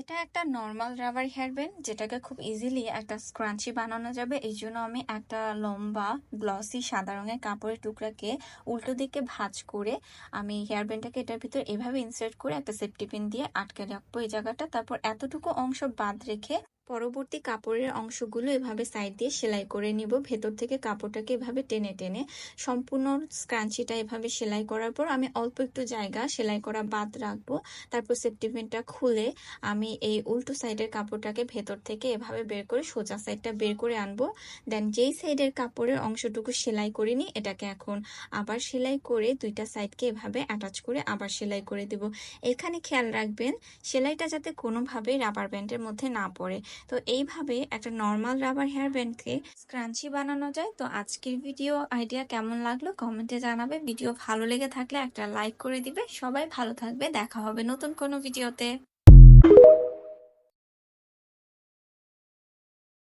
এটা একটা normal rubber hair band যেটাকে খুব ইজিলি একটা স্ক্রাঞ্চি বানানো যাবে। এই জন্য আমি একটা লম্বা গ্লসি সাদা রঙের কাপড়ের টুকরাকে উল্টো দিকে ভাঁজ করে আমি হেয়ার ব্যান্ডটাকে এটার ভিতর এভাবে ইনসার্ট করে একটা সেফটি পিন দিয়ে আটকে রাখবো এই জায়গাটা। তারপর এতটুকু অংশ বাদ রেখে পরবর্তী কাপড়ের অংশগুলো এভাবে সাইড দিয়ে সেলাই করে নিব। ভেতর থেকে কাপড়টাকে এভাবে টেনে টেনে সম্পূর্ণ স্ক্রাঞ্চিটা এভাবে সেলাই করার পর আমি অল্প একটু জায়গা সেলাই করা বাদ রাখবো। তারপর সেফটি পিনটা খুলে আমি এই উল্টো সাইডের কাপড়টাকে ভেতর থেকে এভাবে বের করে সোজা সাইডটা বের করে আনবো। দেন যেই সাইডের কাপড়ের অংশটুকু সেলাই করিনি এটাকে এখন আবার সেলাই করে দুইটা সাইডকে এভাবে অ্যাটাচ করে আবার সেলাই করে দেব। এখানে খেয়াল রাখবেন সেলাইটা যাতে কোনোভাবেই রাবার ব্যান্ডের মধ্যে না পড়ে। তো এইভাবে একটা নর্মাল রাবার হেয়ার ব্যান্ডকে স্ক্রাঞ্চি বানানো যায়। তো আজকের ভিডিও আইডিয়া কেমন লাগলো কমেন্টে জানাবে। ভিডিও ভালো লেগে থাকলে একটা লাইক করে দিবে। সবাই ভালো থাকবে, দেখা হবে নতুন কোনো ভিডিওতে।